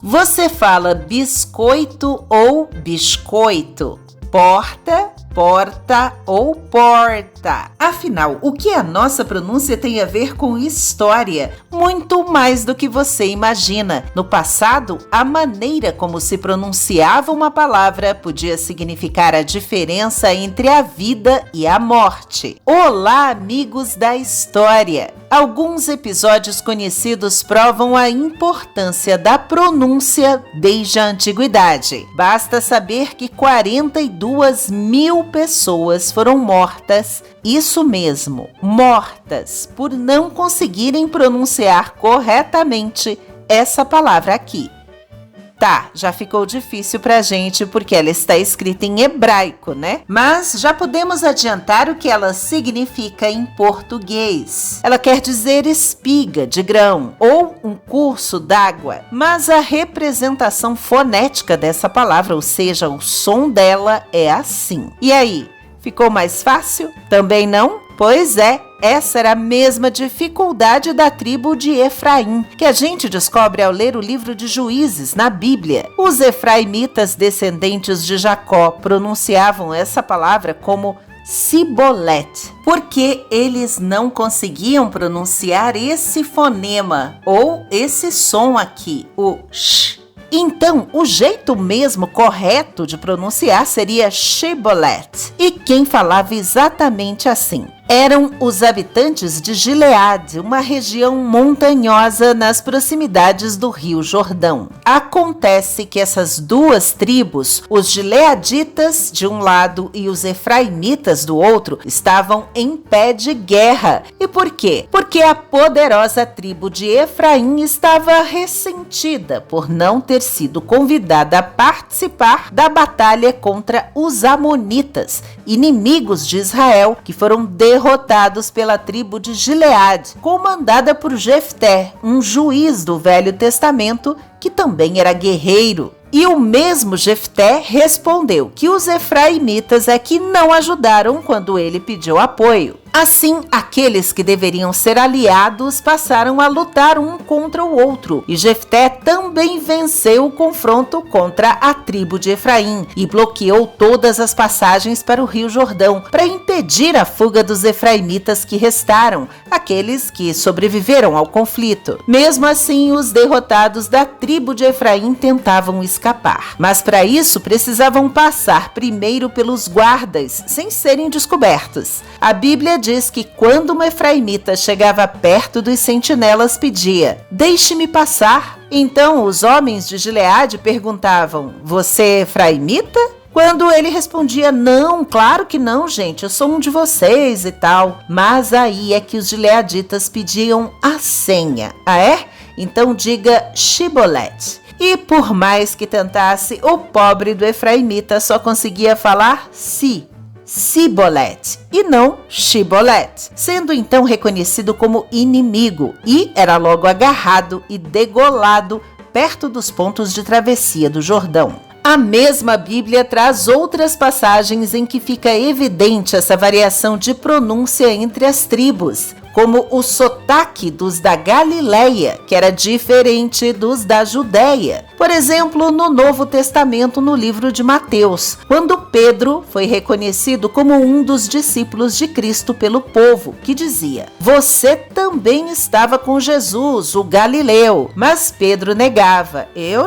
Você fala biscoito ou biscoito? Porta, porta ou porta? Afinal, o que a nossa pronúncia tem a ver com história? Muito mais do que você imagina. No passado, a maneira como se pronunciava uma palavra podia significar a diferença entre a vida e a morte. Olá, amigos da história! Alguns episódios conhecidos provam a importância da pronúncia desde a antiguidade. Basta saber que 42 mil pessoas foram mortas, isso mesmo, mortas, por não conseguirem pronunciar corretamente essa palavra aqui. Tá, já ficou difícil pra gente porque ela está escrita em hebraico, né? Mas já podemos adiantar o que ela significa em português. Ela quer dizer espiga de grão ou um curso d'água. Mas a representação fonética dessa palavra, ou seja, o som dela é assim. E aí, ficou mais fácil? Também não? Pois é, essa era a mesma dificuldade da tribo de Efraim, que a gente descobre ao ler o livro de Juízes na Bíblia. Os efraimitas descendentes de Jacó pronunciavam essa palavra como Sibolete, porque eles não conseguiam pronunciar esse fonema ou esse som aqui, o sh. Então, o jeito mesmo correto de pronunciar seria Shibolet. E quem falava exatamente assim? Eram os habitantes de Gileade, uma região montanhosa nas proximidades do Rio Jordão. Acontece que essas duas tribos, os gileaditas de um lado e os efraimitas do outro, estavam em pé de guerra. E por quê? Porque a poderosa tribo de Efraim estava ressentida por não ter sido convidada a participar da batalha contra os amonitas, inimigos de Israel, que foram derrotados pela tribo de Gileade, comandada por Jefté, um juiz do Velho Testamento que também era guerreiro. E o mesmo Jefté respondeu que os efraimitas é que não ajudaram quando ele pediu apoio. Assim, aqueles que deveriam ser aliados passaram a lutar um contra o outro, e Jefté também venceu o confronto contra a tribo de Efraim e bloqueou todas as passagens para o Rio Jordão para impedir a fuga dos efraimitas que restaram, aqueles que sobreviveram ao conflito. Mesmo assim, os derrotados da tribo de Efraim tentavam escapar, mas para isso precisavam passar primeiro pelos guardas sem serem descobertos. A Bíblia diz que quando uma efraimita chegava perto dos sentinelas, pedia: "Deixe-me passar". Então os homens de Gileade perguntavam: "Você é efraimita?" Quando ele respondia: "Não, claro que não, gente, eu sou um de vocês e tal". Mas aí é que os gileaditas pediam a senha. Ah, é? Então diga Shibolet. E por mais que tentasse, o pobre do efraimita só conseguia falar Sibolet, e não Shibolet, sendo então reconhecido como inimigo, e era logo agarrado e degolado perto dos pontos de travessia do Jordão. A mesma Bíblia traz outras passagens em que fica evidente essa variação de pronúncia entre as tribos, como o sotaque dos da Galileia, que era diferente dos da Judéia. Por exemplo, no Novo Testamento, no livro de Mateus, quando Pedro foi reconhecido como um dos discípulos de Cristo pelo povo, que dizia: "Você também estava com Jesus, o Galileu". Mas Pedro negava: eu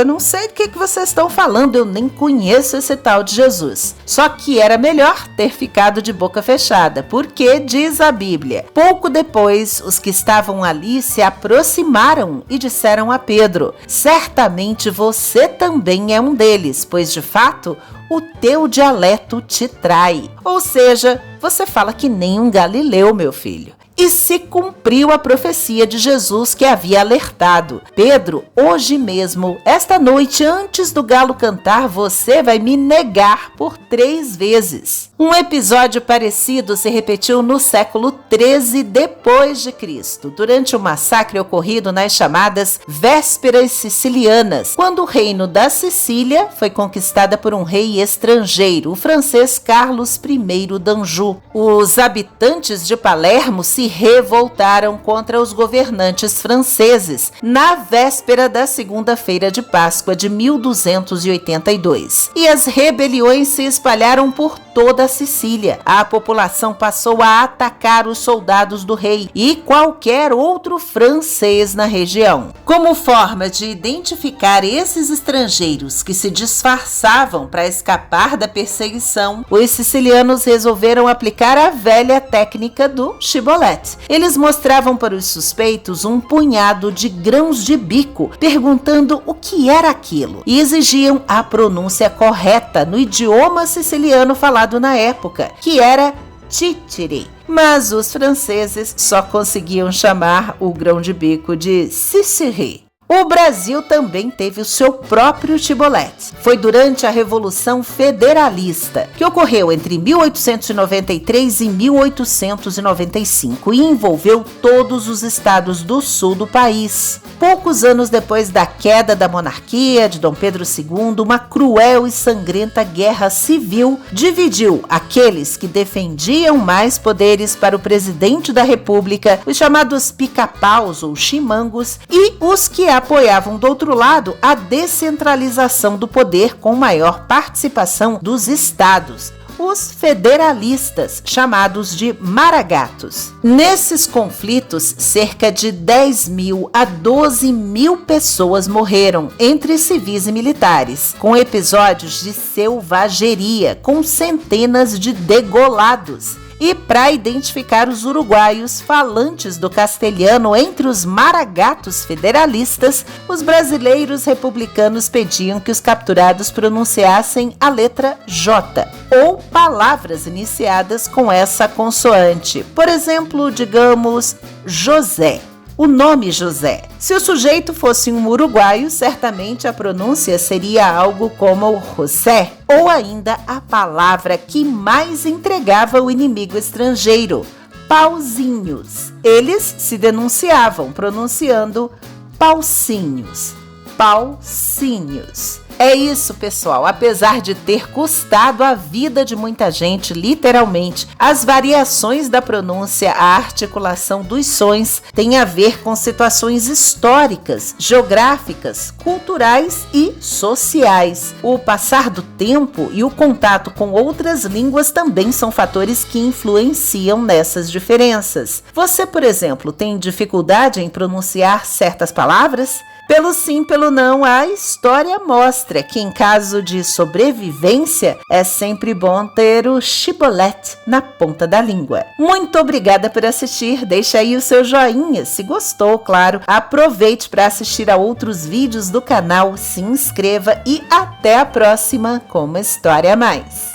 não sei do que vocês estão falando, eu nem conheço esse tal de Jesus. Só que era melhor ter ficado de boca fechada, porque, diz a Bíblia, pouco depois, os que estavam ali se aproximaram e disseram a Pedro: "Certamente você também é um deles, pois de fato o teu dialeto te trai". Ou seja, você fala que nem um galileu, meu filho. E se cumpriu a profecia de Jesus que havia alertado: "Pedro, hoje mesmo, esta noite, antes do galo cantar, você vai me negar por 3 vezes". Um episódio parecido se repetiu no século XIII depois de Cristo, durante o massacre ocorrido nas chamadas Vésperas Sicilianas, quando o reino da Sicília foi conquistada por um rei estrangeiro, o francês Carlos I d'Anjou. Os habitantes de Palermo se revoltaram contra os governantes franceses na véspera da segunda-feira de Páscoa de 1282. E as rebeliões se espalharam por toda a Sicília. A população passou a atacar os soldados do rei e qualquer outro francês na região. Como forma de identificar esses estrangeiros que se disfarçavam para escapar da perseguição, os sicilianos resolveram aplicar a velha técnica do shibboleth. Eles mostravam para os suspeitos um punhado de grãos de bico, perguntando o que era aquilo, e exigiam a pronúncia correta no idioma siciliano falado na época, que era titiri. Mas os franceses só conseguiam chamar o grão de bico de sisiri. O Brasil também teve o seu próprio shibboleth. Foi durante a Revolução Federalista, que ocorreu entre 1893 e 1895 e envolveu todos os estados do sul do país. Poucos anos depois da queda da monarquia de Dom Pedro II, uma cruel e sangrenta guerra civil dividiu aqueles que defendiam mais poderes para o presidente da República, os chamados pica-paus ou chimangos, e os que apoiavam do outro lado a descentralização do poder com maior participação dos estados, os federalistas, chamados de maragatos. Nesses conflitos, cerca de 10.000 a 12.000 pessoas morreram, entre civis e militares, com episódios de selvageria, com centenas de degolados. E para identificar os uruguaios falantes do castelhano entre os maragatos federalistas, os brasileiros republicanos pediam que os capturados pronunciassem a letra J, ou palavras iniciadas com essa consoante. Por exemplo, digamos, José. O nome José. Se o sujeito fosse um uruguaio, certamente a pronúncia seria algo como José, ou ainda a palavra que mais entregava o inimigo estrangeiro, pauzinhos. Eles se denunciavam pronunciando paucinhos, paucinhos. É isso, pessoal. Apesar de ter custado a vida de muita gente, literalmente, as variações da pronúncia, a articulação dos sons têm a ver com situações históricas, geográficas, culturais e sociais. O passar do tempo e o contato com outras línguas também são fatores que influenciam nessas diferenças. Você, por exemplo, tem dificuldade em pronunciar certas palavras? Pelo sim, pelo não, a história mostra que em caso de sobrevivência é sempre bom ter o shibboleth na ponta da língua. Muito obrigada por assistir, deixa aí o seu joinha, se gostou, claro. Aproveite para assistir a outros vídeos do canal, se inscreva e até a próxima com uma história a mais.